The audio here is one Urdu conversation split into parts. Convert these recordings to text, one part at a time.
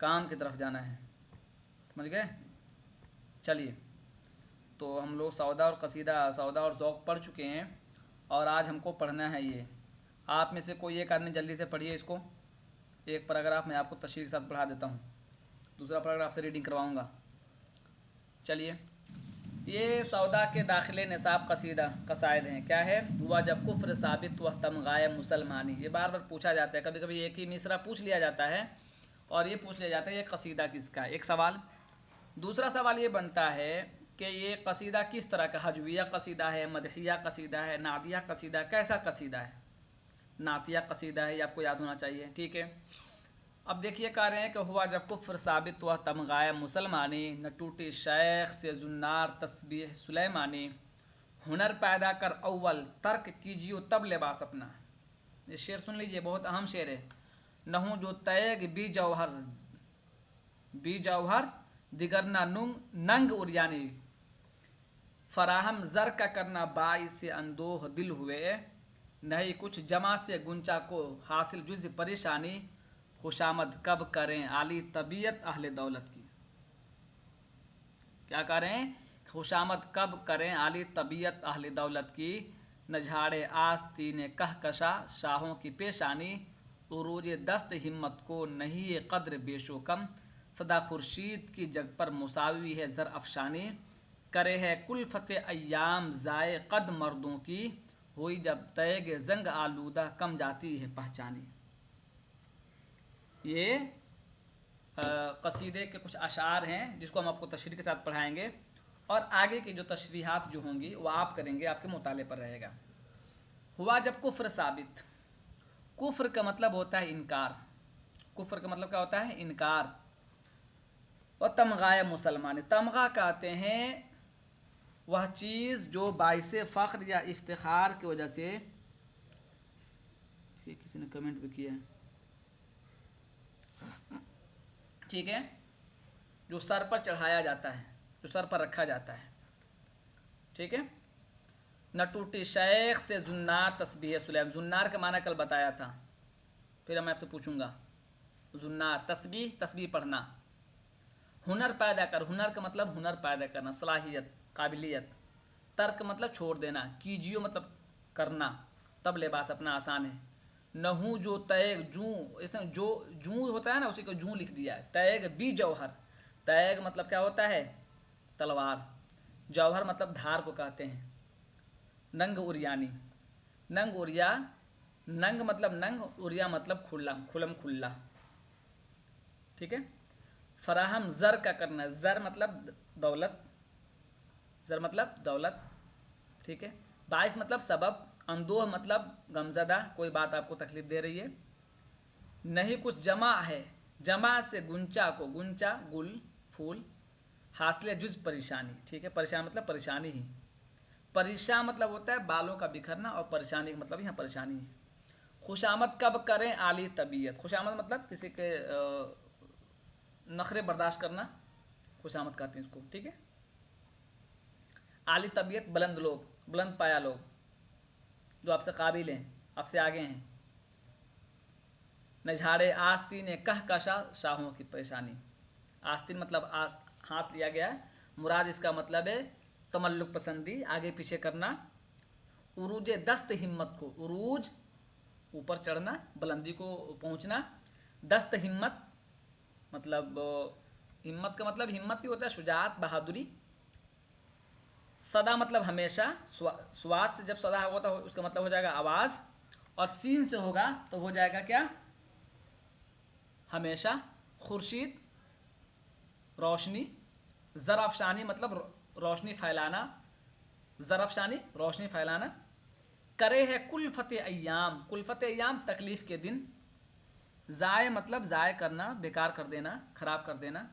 کام کی طرف جانا ہے. سمجھ گئے؟ چلیے، تو ہم لوگ سودا اور قصیدہ، سودا اور ذوق پڑھ چکے ہیں، اور آج ہم کو پڑھنا ہے یہ. آپ میں سے کوئی ایک آدمی جلدی سے پڑھیے اس کو. ایک پیراگراف میں آپ کو تشریح کے ساتھ پڑھا دیتا ہوں، دوسرا پیراگراف سے ریڈنگ کرواؤں گا. چلیے، یہ سودا کے داخل نصاب قصائد ہیں. کیا ہے؟ ہوا جب کفر ثابت و تمغائے مسلمانی. یہ بار بار پوچھا جاتا ہے، کبھی کبھی ایک ہی مصرع پوچھ لیا جاتا ہے اور یہ پوچھ لیا جاتا ہے یہ قصیدہ کس کا ہے، ایک سوال. دوسرا سوال یہ بنتا ہے کہ یہ قصیدہ کس طرح کا، ہجویہ قصیدہ ہے، مدحیہ قصیدہ ہے، نعتیہ قصیدہ ہے، کیسا قصیدہ ہے؟ نعتیہ قصیدہ ہے، یہ آپ کو یاد ہونا چاہیے. ٹھیک ہے. اب دیکھیے کہہ رہے ہیں کہ ہوا جب کفر ثابت ہوا تمغائے مسلمانی، نہ ٹوٹی شیخ سے زنار تسبیح سلیمانی، ہنر پیدا کر اول ترک کیجیو تب لباس اپنا. یہ شعر سن لیجئے، بہت اہم شعر ہے. نہ ہوں جو تیگ بی جوہر دیگر نہ ننگ اریانی، فراہم زر کا کرنا باعث اندوہ دل ہوئے، نہیں کچھ جمع سے گنچا کو حاصل جز پریشانی، خوشامد کب کریں عالی طبیعت اہل دولت کی. کیا کہہ رہے ہیں؟ خوشامد کب کریں عالی طبیعت اہل دولت کی، نہ جھاڑے آستین کہکشا شاہوں کی پیشانی، عروج دست ہمت کو نہیں یہ قدر بیش و کم، صدا خورشید کی جگ پر مساوی ہے زر افشانی، کرے ہے کلفت ایام ضائع قد مردوں کی، ہوئی جب تیگ زنگ آلودہ کم جاتی ہے پہچانی. یہ قصیدے کے کچھ اشعار ہیں جس کو ہم آپ کو تشریح کے ساتھ پڑھائیں گے، اور آگے کی جو تشریحات جو ہوں گی وہ آپ کریں گے، آپ کے مطالعے پر رہے گا. ہوا جب کفر ثابت. کفر کا مطلب ہوتا ہے انکار. کفر کا مطلب کیا ہوتا ہے؟ انکار. و تمغائے مسلمان. تمغہ کہتے ہیں وہ چیز جو باعث فخر یا افتخار کی وجہ سے، کسی نے کمنٹ بھی کیا ہے، ٹھیک ہے، جو سر پر چڑھایا جاتا ہے، جو سر پر رکھا جاتا ہے. ٹھیک ہے. نہ ٹوٹی شیخ سے زنار تسبیح سلیم. زنار کا معنی کل بتایا تھا، پھر میں آپ سے پوچھوں گا. زنار تسبیح پڑھنا. ہنر پیدا کر. ہنر کا مطلب ہنر پیدا کرنا، صلاحیت، قابلیت. ترک مطلب چھوڑ دینا. کیجیو مطلب کرنا، تب لباس اپنا آسان ہے. نہ ہوں جو تیگ جوں، اس میں جو ہوتا ہے نا اسی کو جوں لکھ دیا ہے. تیگ بی جوہر. تیگ مطلب کیا ہوتا ہے؟ تلوار. جوہر مطلب دھار کو کہتے ہیں. ننگ اریانی. ننگ اریا، ننگ مطلب ننگ، اریا مطلب کھلم کھلا. ٹھیک ہے. فراہم زر کا کرنا. زر مطلب دولت. زر مطلب دولت. ٹھیک ہے. باعث مطلب سبب. اندوہ مطلب غمزدہ، کوئی بات آپ کو تکلیف دے رہی ہے. نہیں کچھ جمع ہے. جمع سے گنچا کو، گنچا گل پھول، حاصل جز پریشانی. ٹھیک ہے. پریشان مطلب پریشانی ہی. پریشان مطلب ہوتا ہے بالوں کا بکھرنا، اور پریشانی کا مطلب یہاں پریشانی ہے. خوشامد کب کریں عالی طبیعت. خوشامد مطلب کسی کے نخرے برداشت کرنا، خوشامد کہتے ہیں اس کو. ٹھیک ہے. عالی طبیعت بلند لوگ، بلند پایا لوگ، جو آپ سے قابل ہیں، آپ سے آگے ہیں. نہ جھاڑے آستین کہکشا شاہوں کی پریشانی. آستین مطلب ہاتھ لیا گیا ہے، مراد اس کا مطلب ہے تملک پسندی، آگے پیچھے کرنا. عروج دست ہمت کو. عروج اوپر چڑھنا، بلندی کو پہنچنا. دست ہمت مطلب، ہمت کا مطلب ہمت ہی ہوتا ہے شجاعت، بہادری. صدا مطلب ہمیشہ. سواد سے جب صدا ہوگا تو اس کا مطلب ہو جائے گا آواز، اور سین سے ہوگا تو ہو جائے گا کیا؟ ہمیشہ. خورشید روشنی. زرافشانی مطلب روشنی پھیلانا. زرافشانی روشنی پھیلانا. کرے ہے کلفت ایام. کلفت ایام تکلیف کے دن. ضائع مطلب ضائع کرنا، بیکار کر دینا، خراب کر دینا.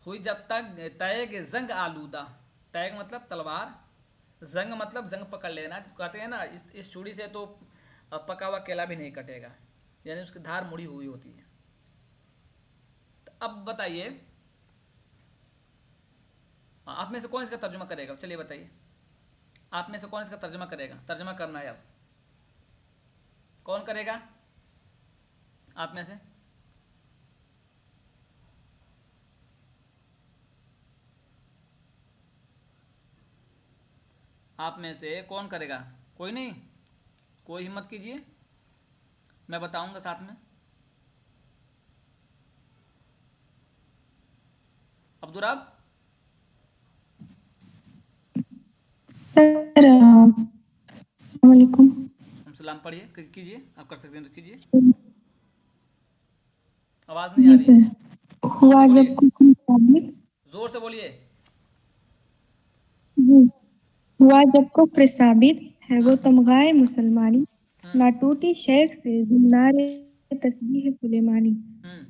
ہوئی جب تک تیگ زنگ آلودہ. تیگ مطلب تلوار. زنگ مطلب زنگ پکڑ لینا. کہتے ہیں نا اس چوڑی سے تو پکا ہوا کیلا بھی نہیں کٹے گا، یعنی اس کی دھار مڑی ہوئی ہوتی ہے. تو اب بتائیے آپ میں سے کون اس کا ترجمہ کرے گا؟ چلیے بتائیے آپ میں سے کون اس کا ترجمہ کرے گا؟ ترجمہ کرنا ہے اب. کون کرے گا آپ میں سے؟ آپ میں سے کون کرے گا؟ کوئی نہیں؟ کوئی ہمت کیجئے، میں بتاؤں گا ساتھ میں. عبدالرب. سر السلام علیکم. ہم سلام پڑھیے کیجئے، آپ کر سکتے ہیں تو کیجئے. آواز نہیں آ جی رہی ہے، سر، زور سے ہوا بولیے، جب کفر ثابت. زور سے بولیے. جی، ہوا جب کفر ثابت ہے وہ ہوں تمغائے مسلمانی، ہوں نہ ٹوٹی شیخ سے زنار تسبیح سلیمانی. ہوں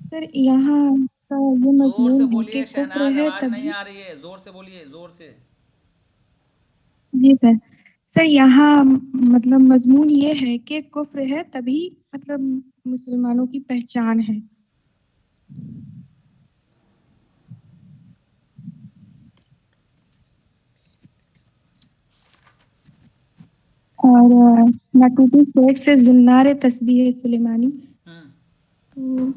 سر یہاں کا یہ زور سے مضمون ہے کہ بولیے کفر شہناز، ہے آواز نہیں تبھی. آ رہی ہے، زور سے بولیے، زور سے. جی سر، سر یہاں مطلب مضمون یہ ہے کہ کفر ہے تبھی مطلب مسلمانوں کی پہچان ہے. اور نہ ٹوٹی شیخ سے زنار تسبیح سلیمانی. ہوں تو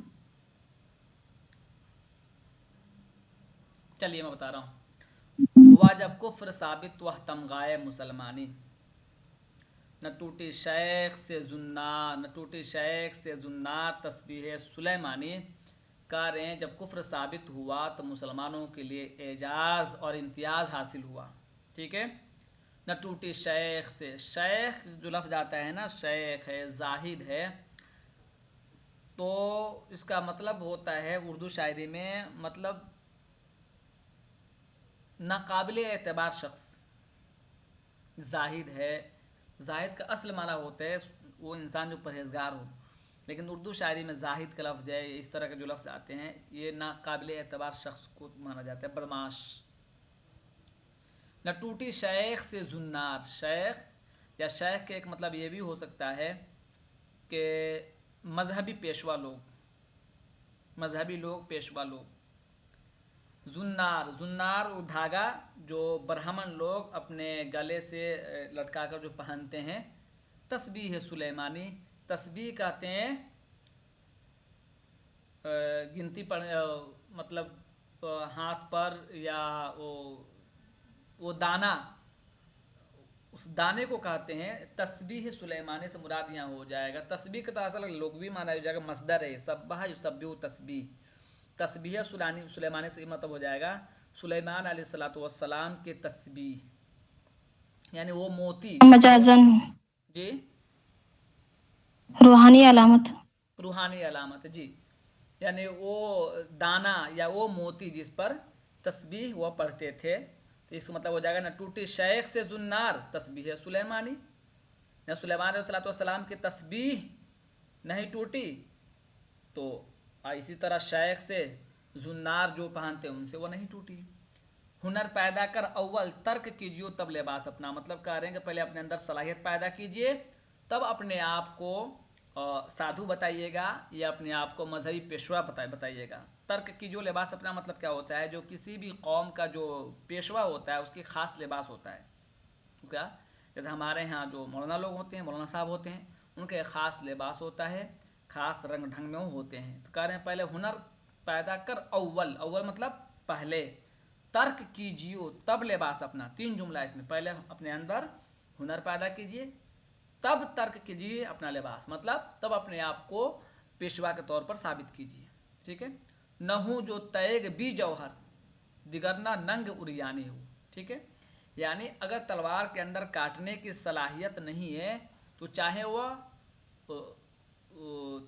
چلیے میں بتا رہا ہوں. ہوا جب کفر ثابت وہ تمغائے مسلمانی، نہ ٹوٹی شیخ سے زنار، نہ ٹوٹی شیخ سے زنار تسبیح سلیمانی. کاریں جب کفر ثابت ہوا تو مسلمانوں کے لیے اعجاز اور امتیاز حاصل ہوا. ٹھیک ہے. نہ ٹوٹی شیخ سے، شیخ جو لفظ آتا ہے نا، شیخ ہے، زاہد ہے، تو اس کا مطلب ہوتا ہے اردو شاعری میں مطلب ناقابل اعتبار شخص. زاہد ہے، زاہد کا اصل معنی ہوتا ہے وہ انسان جو پرہیزگار ہو، لیکن اردو شاعری میں زاہد کا لفظ ہے، اس طرح کے جو لفظ آتے ہیں یہ ناقابل اعتبار شخص کو مانا جاتا ہے، بدمعاش. نہ ٹوٹی شیخ سے زنار، شیخ یا شیخ کے ایک مطلب یہ بھی ہو سکتا ہے کہ مذہبی پیشوا لوگ، مذہبی لوگ، پیشوا لوگ. زنار، زنار وہ دھاگا جو برہمن لوگ اپنے گلے سے لٹکا کر جو پہنتے ہیں. تسبیح سلیمانی، تسبیح کہتے ہیں گنتی پڑھ مطلب ہاتھ پر یا وہ دانہ، اس دانے کو کہتے ہیں تسبیح سلیمانی. سے مراد یہاں ہو جائے گا تسبیح کا اصل لغوی معنی ہو جائے گا مصدر ہے، سبح یسبح تسبیح. تسبیح سلیمانی سے مطلب ہو جائے گا سلیمان علیہ الصلوۃ والسلام کے تسبیح، یعنی وہ موتی مجازن جی روحانی علامت. روحانی علامت. جی، یعنی وہ دانہ یا وہ موتی جس پر تسبیح وہ پڑھتے تھے. تو اس کا مطلب ہو جائے گا نہ ٹوٹی شیخ سے زنار تسبیح سلیمانی، نہ سلیمان علیہ الصلوۃ والسلام کی تسبیح نہیں ٹوٹی، تو اسی طرح شیخ سے زنار جو پہنتے ان سے وہ نہیں ٹوٹی. ہنر پیدا کر اول ترک کیجیے تب لباس اپنا، مطلب کہہ رہے ہیں کہ پہلے اپنے اندر صلاحیت پیدا کیجیے تب اپنے آپ کو سادھو بتائیے گا یا اپنے آپ کو مذہبی پیشوا بتائیے گا. ترک کی جو لباس اپنا مطلب کیا ہوتا ہے، جو کسی بھی قوم کا جو پیشوا ہوتا ہے اس کی خاص لباس ہوتا ہے. کیا جیسے ہمارے ہاں جو مولانا لوگ ہوتے ہیں، مولانا صاحب ہوتے ہیں، ان کا ایک خاص لباس ہوتا ہے، خاص رنگ ڈھنگ میں وہ ہوتے ہیں. تو کہہ رہے ہیں پہلے ہنر پیدا کر اول، اول مطلب پہلے، ترک کیجیو تب لباس اپنا. تین جملہ اس میں، پہلے اپنے اندر ہنر پیدا کیجیے تب ترک کیجیے اپنا لباس، مطلب تب اپنے آپ کو پیشوا کے طور پر ثابت کیجیے. ٹھیک ہے. نہ ہوں جو تیگ بی جوہر دیگرنا ننگ اریانی ہو. ٹھیک ہے، یعنی اگر تلوار کے اندر کاٹنے کی صلاحیت نہیں ہے تو چاہے وہ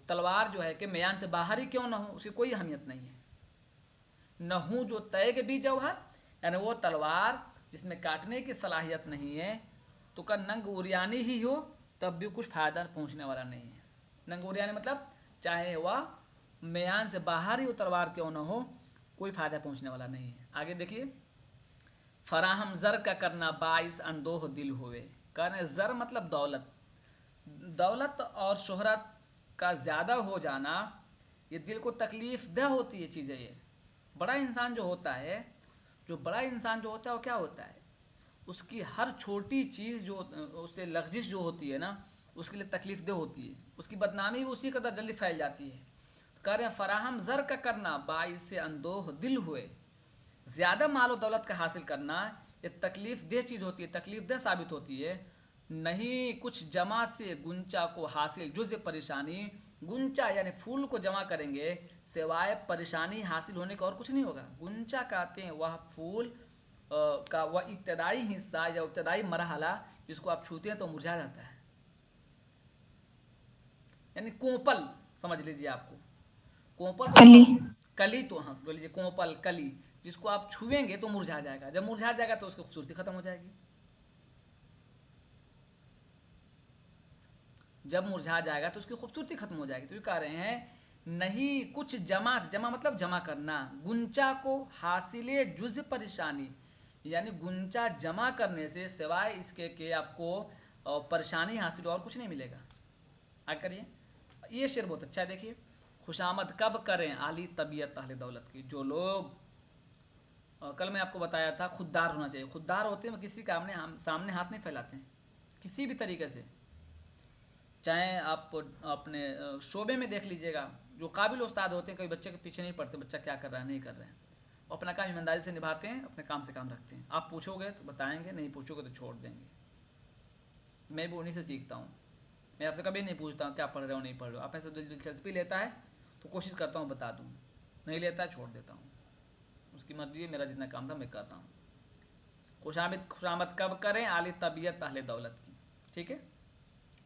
تلوار جو ہے کہ میان سے باہر ہی کیوں نہ ہو، اس کی کوئی اہمیت نہیں ہے. نہ ہوں جو تیگ بھی جوہر، یعنی وہ تلوار جس میں کاٹنے کی صلاحیت نہیں ہے تو کا ننگ اریانی ہی ہو تب بھی کچھ فائدہ پہنچنے والا نہیں ہے. ننگ اریانی مطلب چاہے وہ میان سے باہر ہی وہ تلوار کیوں نہ ہو، کوئی فائدہ پہنچنے والا نہیں ہے. آگے دیکھیے، فراہم زر کا کرنا باعث اندوہ دل ہوئے. کہنے زر مطلب دولت، دولت اور شہرت کا زیادہ ہو جانا یہ دل کو تکلیف دہ ہوتی ہے چیزیں. یہ بڑا انسان جو ہوتا ہے، جو بڑا انسان جو ہوتا ہے وہ کیا ہوتا ہے، اس کی ہر چھوٹی چیز جو اس سے لغزش جو ہوتی ہے نا اس کے لیے تکلیف دہ ہوتی ہے، اس کی بدنامی بھی اسی قدر جلدی پھیل جاتی ہے. کہہ رہے ہیں فراہم زر کا کرنا باعث اندوہ دل ہوئے، زیادہ مال و دولت کا حاصل کرنا یہ تکلیف دہ چیز ہوتی ہے، تکلیف دہ ثابت ہوتی ہے. نہیں کچھ جمع سے گنچا کو حاصل جز پریشانی، گنچا یعنی پھول کو جمع کریں گے سوائے پریشانی حاصل ہونے کا اور کچھ نہیں ہوگا. گنچا کہتے ہیں وہ پھول کا وہ ابتدائی حصہ یا ابتدائی مرحلہ جس کو آپ چھوتے ہیں تو مرجھا جاتا ہے. یعنی کوپل سمجھ لیجیے، آپ کو کوپل کلی. کلی تو ہاں بول لیجیے کوپل کلی جس کو آپ چھوئیں گے تو مرجھا جائے گا. جب مرجھا جائے گا تو اس کی خوبصورتی ختم ہو جائے گی. جب مرجھا جائے گا تو اس کی خوبصورتی ختم ہو جائے گی. تو یہ کہہ رہے ہیں نہیں کچھ جمع مطلب جمع کرنا، گنچا کو حاصل جز پریشانی، یعنی گنچا جمع کرنے سے سوائے اس کے کہ آپ کو پریشانی حاصل اور کچھ نہیں ملے گا. آگے کریے. یہ شعر بہت اچھا ہے، دیکھیے. خوشامد کب کریں عالی طبیعت اہل دولت کی. جو لوگ کل میں آپ کو بتایا تھا خوددار ہونا چاہیے. خوددار ہوتے ہیں وہ کسی کا سامنے ہاتھ نہیں پھیلاتے ہیں کسی بھی طریقے سے. چاہے آپ اپنے شعبے میں دیکھ لیجئے گا، جو قابل استاد ہوتے ہیں کوئی بچے کے پیچھے نہیں پڑتے بچہ کیا کر رہا ہے نہیں کر رہے ہیں. وہ اپنا کام ایمانداری سے نبھاتے ہیں، اپنے کام سے کام رکھتے ہیں. آپ پوچھو گے تو بتائیں گے، نہیں پوچھو گے تو چھوڑ دیں گے. میں بھی انہیں سے سیکھتا ہوں. میں آپ سے کبھی نہیں پوچھتا ہوں کیا پڑھ رہے ہو نہیں پڑھ رہے ہو. آپ سے دلچسپی لیتا ہے تو کوشش کرتا ہوں بتا دوں، نہیں لیتا ہے چھوڑ دیتا ہوں. اس کی مرضی ہے، میرا جتنا کام تھا میں کر رہا ہوں. خوشامد کب کریں عالی طبیعت اہل دولت کی. ٹھیک ہے.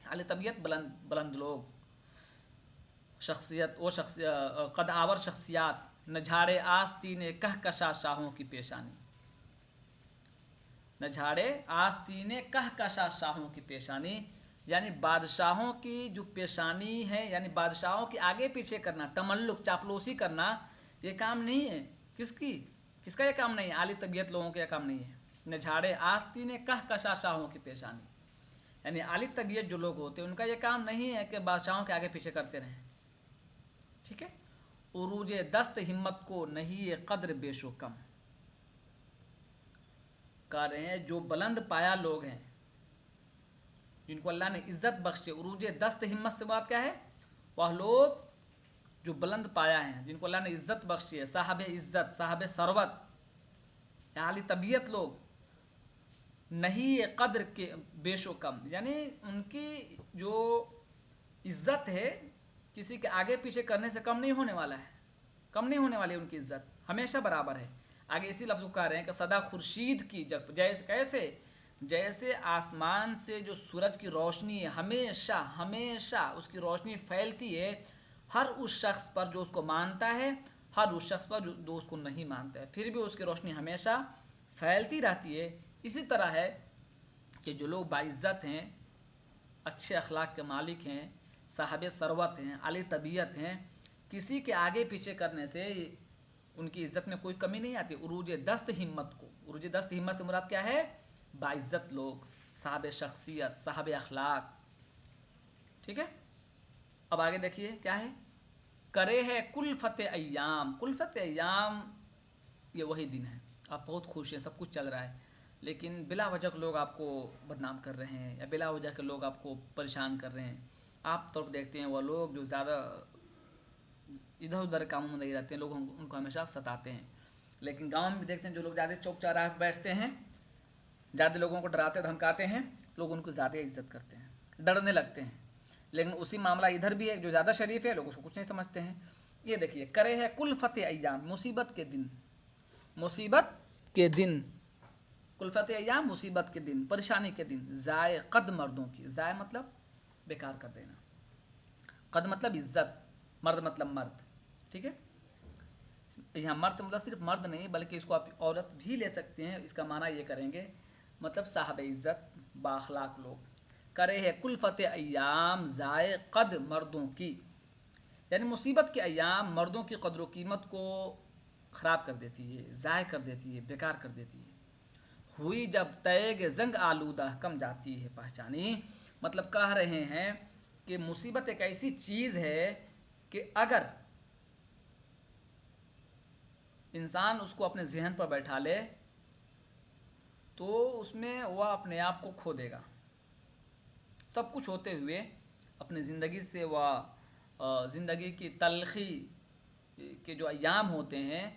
اہل طبیعت بلند لوگ، شخصیت وہ قد آور شخصیات، نہ جھاڑے آستین کہکشا شاہوں کی پیشانی. نہ جھاڑے آستین کہکشا شاہوں کی پیشانی، یعنی بادشاہوں کی جو پیشانی ہے، یعنی بادشاہوں کی آگے پیچھے کرنا، تملق چاپلوسی کرنا، یہ کام نہیں ہے. کس کا یہ کام نہیں ہے؟ عالی طبیعت لوگوں کا یہ کام نہیں ہے. نہ جھاڑے آستین کہکشا شاہوں کی پیشانی، یعنی عالی طبیعت جو لوگ ہوتے ہیں ان کا یہ کام نہیں ہے کہ بادشاہوں کے آگے پیچھے کرتے رہیں. ٹھیک ہے. عروج دست ہمت کو نہیں قدر بیش و کم. کہہ رہے ہیں جو بلند پایا لوگ ہیں جن کو اللہ نے عزت بخشے. عروج دست ہمت سے بات کیا ہے؟ وہ لوگ جو بلند پایا ہیں جن کو اللہ نے عزت بخشی ہے، صاحب عزت صاحب ثروت، عالی طبیعت لوگ، نہیں قدر کے بیش و کم، یعنی ان کی جو عزت ہے کسی کے آگے پیچھے کرنے سے کم نہیں ہونے والا ہے، کم نہیں ہونے والی ان کی عزت ہمیشہ برابر ہے. آگے اسی لفظ کو کہہ رہے ہیں کہ صدا خورشید کی کیسے جیسے آسمان سے جو سورج کی روشنی ہے ہمیشہ اس کی روشنی پھیلتی ہے ہر اس شخص پر جو اس کو مانتا ہے، ہر اس شخص پر جو اس کو نہیں مانتا ہے، پھر بھی اس کی روشنی ہمیشہ پھیلتی رہتی ہے. اسی طرح ہے کہ جو لوگ باعزت ہیں، اچھے اخلاق کے مالک ہیں، صاحب ثروت ہیں، عالی طبیعت ہیں، کسی کے آگے پیچھے کرنے سے ان کی عزت میں کوئی کمی نہیں آتی. عروج دست ہمت سے مراد کیا ہے؟ باعزت لوگ، صاحب شخصیت، صاحب اخلاق. ٹھیک ہے. اب آگے دیکھیے کیا ہے. کرے ہے کلفت ایام. کلفت ایام یہ وہی دن ہے، آپ بہت خوش ہیں، سب کچھ چل رہا ہے، لیکن بلا وجہ لوگ آپ کو بدنام کر رہے ہیں یا بلا وجہ کے لوگ آپ کو پریشان کر رہے ہیں. آپ طور پر دیکھتے ہیں وہ لوگ جو زیادہ ادھر ادھر کاموں میں نہیں رہتے ہیں، لوگ ان کو ہمیشہ ستاتے ہیں. لیکن گاؤں میں بھی دیکھتے ہیں جو لوگ زیادہ چوک چوراہے پہ بیٹھتے ہیں، زیادہ لوگوں کو ڈراتے دھمکاتے ہیں، لوگ ان کو زیادہ عزت کرتے ہیں، ڈرنے لگتے ہیں. لیکن اسی معاملہ ادھر بھی ہے، جو زیادہ شریف ہے لوگ اس کو کچھ نہیں سمجھتے ہیں. یہ دیکھیے کرے ہے کلفت ایام، مصیبت کے دن، کلفت ایام مصیبت کے دن، پریشانی کے دن، ضائع قد مردوں کی. ضائع مطلب بیکار کر دینا، قد مطلب عزت، مرد مطلب مرد. ٹھیک ہے. یہاں مرد سے مطلب صرف مرد نہیں بلکہ اس کو آپ عورت بھی لے سکتے ہیں. اس کا معنی یہ کریں گے مطلب صاحب عزت بااخلاق لوگ. کرے ہے کلفت ایام ضائع قد مردوں کی، یعنی مصیبت کے ایام مردوں کی قدر و قیمت کو خراب کر دیتی ہے، ضائع کر دیتی ہے، بیکار کر دیتی ہے. ہوئی جب تیگ زنگ آلودہ کم جاتی ہے پہچانی. مطلب کہہ رہے ہیں کہ مصیبت ایک ایسی چیز ہے کہ اگر انسان اس کو اپنے ذہن پر بیٹھا لے تو اس میں وہ اپنے آپ کو کھو دے گا. سب کچھ ہوتے ہوئے اپنی زندگی سے وہ زندگی کی تلخی کے جو ایام ہوتے ہیں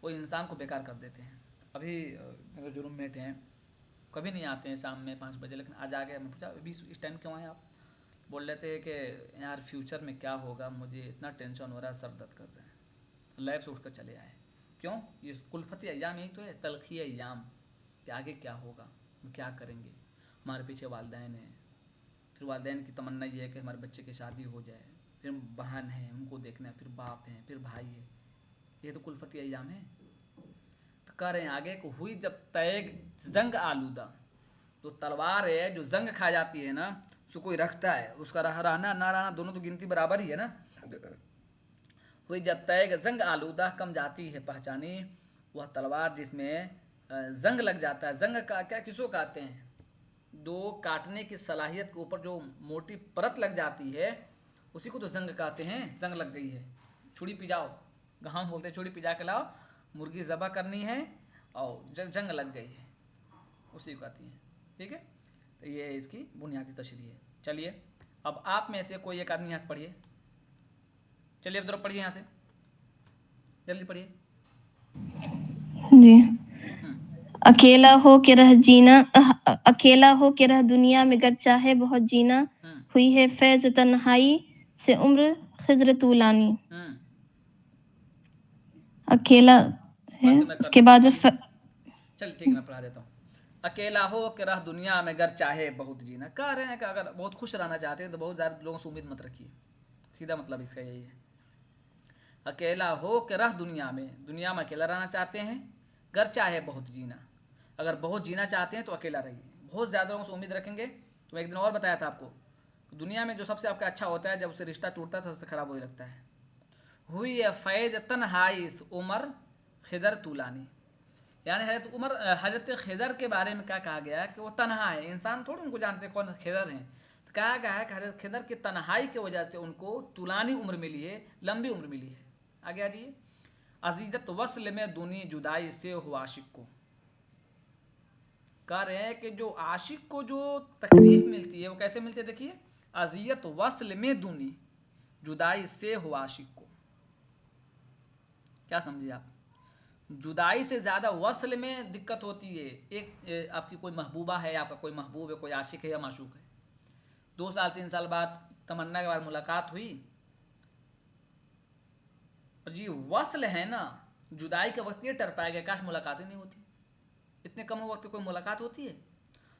وہ انسان کو بیکار کر دیتے ہیں. ابھی میرے جو روم میٹ ہیں کبھی نہیں آتے ہیں شام میں 5 بجے، لیکن آج آ گئے. میں پوچھا ابھی اس ٹائم کیوں آئے آپ؟ بول رہے تھے کہ یار فیوچر میں کیا ہوگا، مجھے اتنا ٹینشن ہو رہا ہے، سر درد کر رہے ہیں. لیب سے اٹھ کر چلے آئے. کیوں؟ یہ کلفتی ایام یہی تو ہے، تلخی ایام کہ آگے کیا ہوگا، ہم کیا کریں گے. ہمارے پیچھے والدین ہیں، پھر والدین کی تمنا یہ ہے کہ ہمارے بچے کی شادی ہو جائے، پھر بہن ہیں ان کو دیکھنا ہے، پھر باپ ہیں، پھر بھائی ہے. یہ تو کلفتی ایام ہے. تو کہہ رہے ہیں آگے کو ہوئی جب تیگ زنگ آلودہ، تو تلوار ہے جو زنگ کھا جاتی ہے نا، اس کو کوئی رکھتا ہے، اس کا رہنا نہ رہنا دونوں تو گنتی برابر ہی ہے نا. ہوئی جب تیگ زنگ آلودہ، کم جاتی ہے پہچانی وہ تلوار جس میں زنگ لگ جاتا ہے. زنگ کا کیا کس کو کہتے ہیں؟ دو کاٹنے کی صلاحیت کے اوپر جو موٹی پرت لگ جاتی ہے اسی کو تو زنگ کہتے ہیں. زنگ لگ گئی ہے، چھڑی پی جاؤ، گاؤں بولتے ہیں چھڑی پی جا کے لاؤ، مرغی ذبح کرنی ہے اور جنگ لگ گئی ہے، اسی کو کہتی ہیں. ٹھیک ہے، تو یہ اس کی بنیادی تشریح ہے. چلیے اب آپ میں سے کوئی ایک آدمی یہاں سے پڑھیے. چلیے اب ذرا پڑھیے یہاں سے، جلدی پڑھیے. جی. اکیلا ہو کے رہ جینا، اکیلا ہو کے رہ دنیا میں گر چاہے بہت جینا، ہوئی ہے فیض تنہائی سے عمر خضر طولانی. اکیلا ہے اس کے بعد چل ٹھیک ہے میں پڑھا دیتا ہوں. اکیلا ہو کے رہ دنیا میں گر چاہے بہت جینا. کہہ رہے ہیں کہ اگر بہت خوش رہنا چاہتے ہیں تو بہت زیادہ لوگوں سے امید مت رکھیے. سیدھا مطلب اس کا یہی ہے. اکیلا ہو کے رہ دنیا میں اکیلا رہنا چاہتے ہیں، گر چاہے بہت جینا، اگر بہت جینا چاہتے ہیں تو اکیلا رہیے. بہت زیادہ لوگوں سے امید رکھیں گے تو ایک دن اور بتایا تھا آپ کو، دنیا میں جو سب سے آپ کا اچھا ہوتا ہے جب اسے رشتہ ٹوٹتا ہے تو سب سے خراب وہی لگتا ہے. ہوئی ہے فیض تنہائی اس عمر خضر طولانی. یعنی حضرت خضر کے بارے میں کیا کہا گیا کہ وہ تنہا ہے. انسان تھوڑی ان کو جانتے ہیں کون خضر ہیں. تو کہا گیا ہے کہ حضرت خضر کی تنہائی کی وجہ سے ان کو طولانی عمر ملی ہے، لمبی عمر ملی ہے. آگے آ جائیے. عزیزت وصل میں دونی جدائی سے ہو عاشق کو. کہہ رہے ہیں کہ جو عاشق کو جو تکلیف ملتی ہے وہ کیسے ملتی ہے؟ دیکھیے، عزیت وصل میں دونی جدائی سے ہو عاشق کو. کیا سمجھے آپ؟ جدائی سے زیادہ وصل میں دقت ہوتی ہے. ایک آپ کی کوئی محبوبہ ہے، آپ کا کوئی محبوب ہے، کوئی عاشق ہے یا معشوق ہے، 2 سال 3 سال بعد تمنا کے بعد ملاقات ہوئی، جی وصل ہے نا، جدائی کے وقت یہ ٹر پائے گا کاش ملاقات ہی نہیں ہوتی. اتنے کم وقت کوئی ملاقات ہوتی ہے؟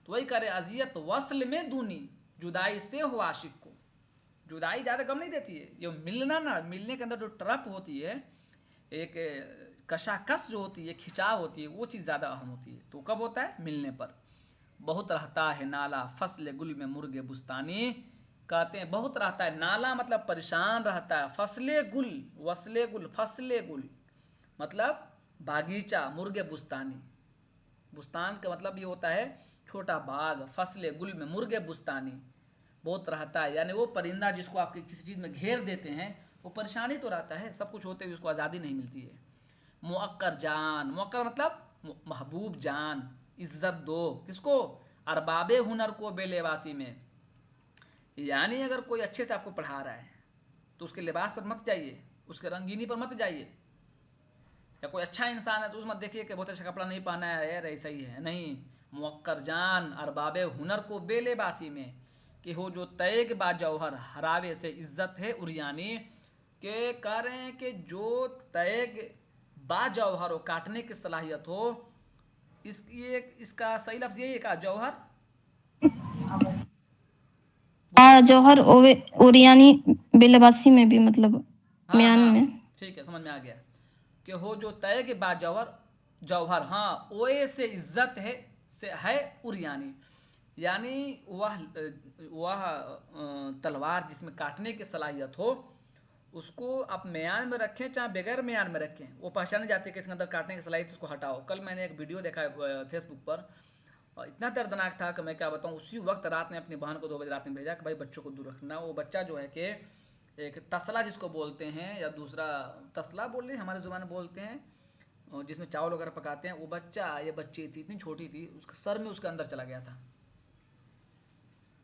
تو وہی کرے اذیت وصل میں دونی جدائی سے ہو عاشق کو. جدائی زیادہ غم نہیں دیتی ہے، یہ ملنا نا، ملنے کے اندر جو ٹرپ ہوتی ہے، ایک کشاکش جو ہوتی ہے، کھچاؤ ہوتی ہے، وہ چیز زیادہ اہم ہوتی ہے. تو کب ہوتا ہے؟ ملنے پر. بہت رہتا ہے نالا فصل گل میں مرغ بستانی. کہتے ہیں بہت رہتا ہے نالا مطلب پریشان رہتا ہے، فصل گل فصل گل مطلب باغیچہ، مرغ بستانی. بستان کا مطلب یہ ہوتا ہے چھوٹا باغ. فصل گل میں مرغ بستانی بہت رہتا ہے، یعنی وہ پرندہ جس کو آپ کسی چیز میں گھیر دیتے ہیں وہ پریشانی تو رہتا ہے، سب کچھ ہوتے ہوئے اس کو آزادی نہیں ملتی ہے. موقر جان، موقر مطلب محبوب جان. عزت دو کس کو؟ ارباب ہنر کو بے لباسی میں. یعنی اگر کوئی اچھے سے آپ کو پڑھا رہا ہے تو اس کے لباس پر مت جائیے، اس کے رنگینی پر مت جائیے. یا کوئی اچھا انسان ہے تو اس مت دیکھیے کہ بہت اچھا کپڑا نہیں پہنا ہے یار ایسا ہی ہے، نہیں. موقر جان ارباب ہنر کو بے لباسی میں، کہ ہو جو تیگ با جوہر ہراوے سے عزت ہے اریانی. کہ کہہ رہے ہیں کہ جو تیگ با جوہر ہو، کاٹنے کی صلاحیت ہو، اس کا صحیح لفظ یہی ہے کہ جوہر جوہر اوریانی بے لباسی میں بھی مطلب میان ہاں میں. ٹھیک ہے سمجھ میں آ گیا. کہ ہو جو تیگ با جوہر ہاں اوے سے عزت ہے اریانی. یعنی وہ تلوار جس میں کاٹنے کی صلاحیت ہو اس کو آپ میان میں رکھیں چاہے بغیر میان میں رکھیں، وہ پہچانے جاتے ہیں کہ اس کے اندر کاٹنے کی صلاحیت، اس کو ہٹاؤ. کل میں نے ایک ویڈیو دیکھا فیس بک پر، اتنا دردناک تھا کہ میں کیا بتاؤں. اسی وقت رات میں اپنی بہن کو 2 بجے رات میں بھیجا کہ بھائی بچوں کو دور رکھنا. وہ بچہ جو ہے کہ ایک تسلا جس کو بولتے ہیں، یا دوسرا تسلا بول رہے ہمارے زبان میں بولتے ہیں، جس میں چاول وغیرہ پکاتے ہیں، وہ بچہ یہ بچی تھی اتنی چھوٹی تھی، اس کے سر میں اس کے اندر چلا گیا تھا.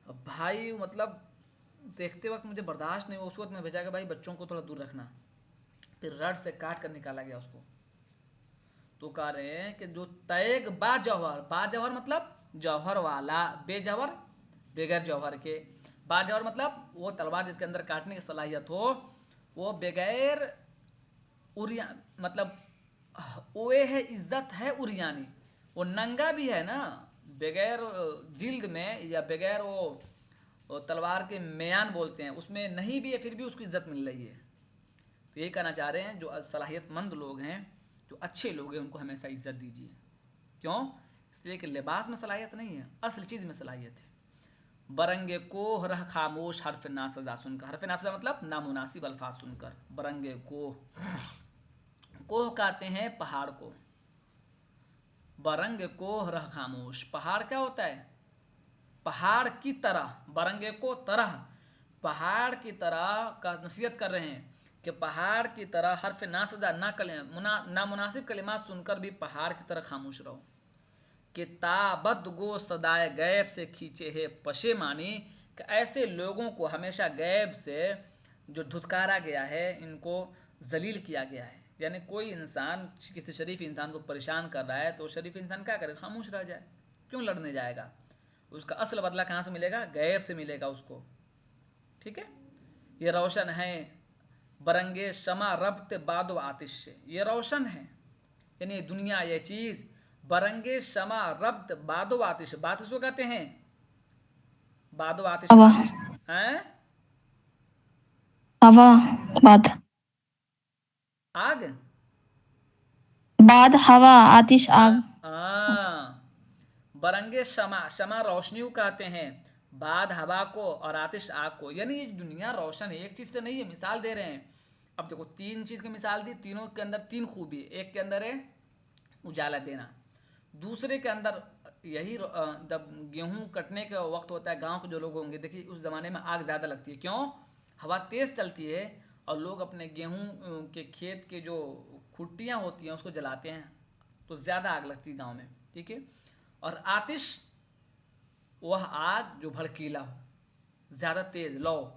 اب بھائی مطلب دیکھتے وقت مجھے برداشت نہیں ہوا، اس وقت میں بھیجا کہ بھائی بچوں کو تھوڑا دور رکھنا. پھر رڈ سے کاٹ کر نکالا گیا اس کو. تو کہہ رہے ہیں کہ جو تیگ با جوہر مطلب جوہر والا، بے جوہر بغیر جوہر کے، با جوہر مطلب وہ تلوار جس کے اندر کاٹنے کی صلاحیت ہو، وہ بغیر مطلب اوے ہے عزت ہے اریانی، وہ ننگا بھی ہے نا، بغیر جلد میں یا بغیر وہ تلوار کے میان بولتے ہیں اس میں نہیں بھی ہے، پھر بھی اس کو عزت مل رہی ہے. تو یہی کہنا چاہ رہے ہیں جو صلاحیت مند لوگ ہیں، جو اچھے لوگ ہیں، ان کو ہمیشہ عزت دیجیے. کیوں؟ اس لیے کہ لباس میں صلاحیت نہیں ہے، اصل چیز میں صلاحیت ہے. برنگ کوہ رہ خاموش حرف ناسزا سن کر، حرف ناسزا مطلب نامناسب الفاظ سن کر. برنگ کوہ کہتے ہیں پہاڑ کو، برنگ کوہ رہ خاموش. پہاڑ کیا ہوتا ہے؟ پہاڑ کی طرح، برنگ کو طرح، پہاڑ کی طرح کا نصیحت کر رہے ہیں کہ پہاڑ کی طرح حرف ناسزا نامناسب کلمات سن کر بھی پہاڑ کی طرح خاموش رہو. کتابت گو صدائے غیب سے کھینچے ہے پشیمانی، کہ ایسے لوگوں کو ہمیشہ غیب سے جو دھتکارا گیا ہے، ان کو ذلیل کیا گیا ہے. یعنی کوئی انسان کسی شریف انسان کو پریشان کر رہا ہے تو شریف انسان کیا کرے؟ خاموش رہ جائے. کیوں لڑنے جائے گا؟ اس کا اصل بدلہ کہاں سے ملے گا؟ غیب سے ملے گا اس کو. ٹھیک ہے. یہ روشن ہے برنگے شمع ربط باد و آتش سے، یہ روشن ہے یعنی دنیا، یہ چیز برنگے شمع ربط باد و آتش. بات اس کو کہتے ہیں باد و آتش، آتش ہیں ہوا، باد، آگ، باد ہوا، آتش آگ. برنگے شمع روشنی کو کہتے ہیں، بعد ہوا کو اور آتش آگ کو. یعنی یہ دنیا روشن ہے، ایک چیز سے نہیں ہے. مثال دے رہے ہیں. اب دیکھو 3 چیز کی مثال دی، تینوں کے اندر 3 خوبی. ایک کے اندر ہے اجالا دینا، دوسرے کے اندر یہی جب گیہوں کٹنے کا وقت ہوتا ہے، گاؤں کے جو لوگ ہوں گے دیکھیے اس زمانے میں آگ زیادہ لگتی ہے. کیوں؟ ہوا تیز چلتی ہے اور لوگ اپنے گیہوں کے کھیت کے جو کھٹیاں ہوتی ہیں اس کو جلاتے ہیں تو زیادہ آگ لگتی ہے گاؤں میں. ٹھیک ہے. اور آتش وہ آگ جو بھڑکیلا ہو، زیادہ تیز لو.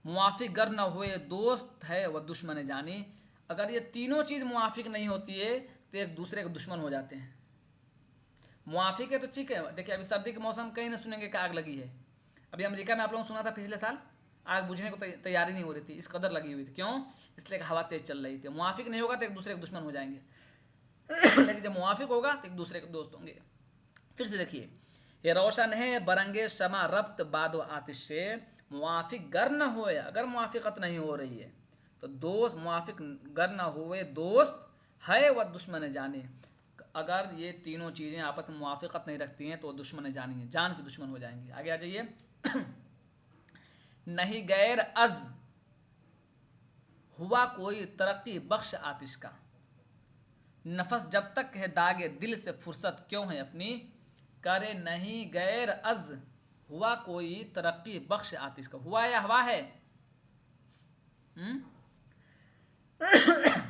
موافق گر نہ ہوئے دوست ہے وہ دشمن جانی. اگر یہ تینوں چیز موافق نہیں ہوتی ہے تو ایک دوسرے کے دشمن ہو جاتے ہیں. موافق ہے تو ٹھیک ہے. دیکھیں ابھی سردی کے موسم کہیں نہ سنیں گے کہ آگ لگی ہے. ابھی امریکہ میں آپ لوگوں نے سنا تھا پچھلے سال آگ بجھنے کو تیاری نہیں ہو رہی تھی، اس قدر لگی ہوئی تھی. کیوں؟ اس لیے کہ ہوا تیز چل رہی تھی. موافق نہیں ہوگا تو ایک دوسرے کے دشمن ہو جائیں گے. لیکن جب موافق ہوگا تو ایک دوسرے کے دوست ہوں گے. پھر سے دیکھیے، یہ روشن ہے برنگے شمع ربط باد و آتش سے، موافق گر نہ ہوئے، اگر موافقت نہیں ہو رہی ہے تو دوست، موافق گر نہ ہوئے دوست ہے و دشمن جانے. اگر یہ تینوں چیزیں آپس میں موافقت نہیں رکھتی ہیں تو وہ دشمن جانی ہیں، جان کے دشمن ہو جائیں گے. آگے آ جائیے. نہیں غیر از ہوا کوئی ترقی بخش آتش کا، نفس جب تک ہے داغے دل سے فرصت کیوں ہے اپنی. کرے نہیں غیر از ہوا کوئی ترقی بخش آتش کا. ہوا یا ہوا ہے؟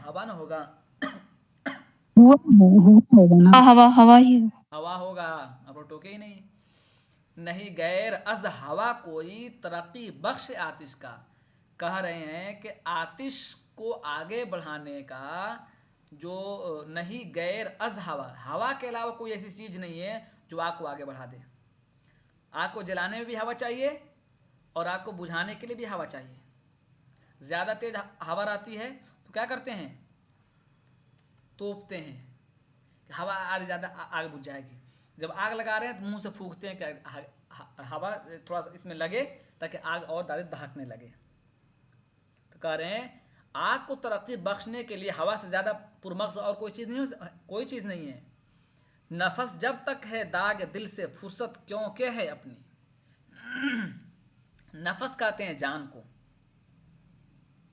ہوا نہ ہوگا، ہوا ہی. ہوا ہوگا. اب وہ ٹوکے ہی نہیں. نہیں غیر از ہوا کوئی ترقی بخش آتش کا. کہہ رہے ہیں کہ آتش کو آگے بڑھانے کا جو نہیں غیر از ہوا کے علاوہ کوئی ایسی چیز نہیں ہے جو آگ کو آگے بڑھا دے. آگ کو جلانے میں بھی ہوا چاہیے اور آگ کو بجھانے کے لیے بھی ہوا چاہیے. زیادہ تیز ہوا آتی ہے تو کیا کرتے ہیں؟ توپتے ہیں کہ ہوا آگ زیادہ آگ بجھ جائے گی. جب آگ لگا رہے ہیں تو منہ سے پھونکتے ہیں کہ ہوا تھوڑا سا اس میں لگے تاکہ آگ اور زیادہ دھڑکنے لگے. تو کہہ رہے ہیں آگ کو ترقی بخشنے کے لیے ہوا سے زیادہ پرمغز اور کوئی چیز نہیں ہے. نفس جب تک ہے داغ دل سے فرصت کیوں کہ ہے اپنی. نفس کہتے ہیں جان کو.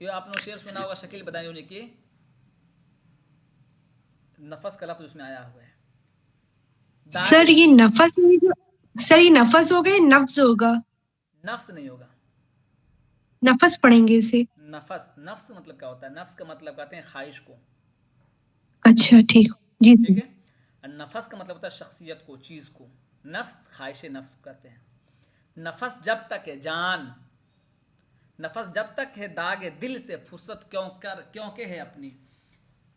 یہ آپ نے شعر سنا ہوگا شکیل بدایونی کی، نفس کا لفظ اس میں آیا ہوا ہے. سر یہ نفس ہوگا یا نفس ہوگا؟ نفس نہیں ہوگا، نفس پڑھیں گے اسے. نفس مطلب کیا ہوتا ہے؟ نفس کا مطلب کہتے ہیں خواہش کو. اچھا ٹھیک جی ٹھیک سر. ہے. نفس کا مطلب ہوتا ہے شخصیت کو، چیز کو. نفس خواہش نفس کہتے ہیں. نفس جب تک ہے جان، نفس جب تک ہے داغ دل سے فرصت کیوں کہ ہے اپنی.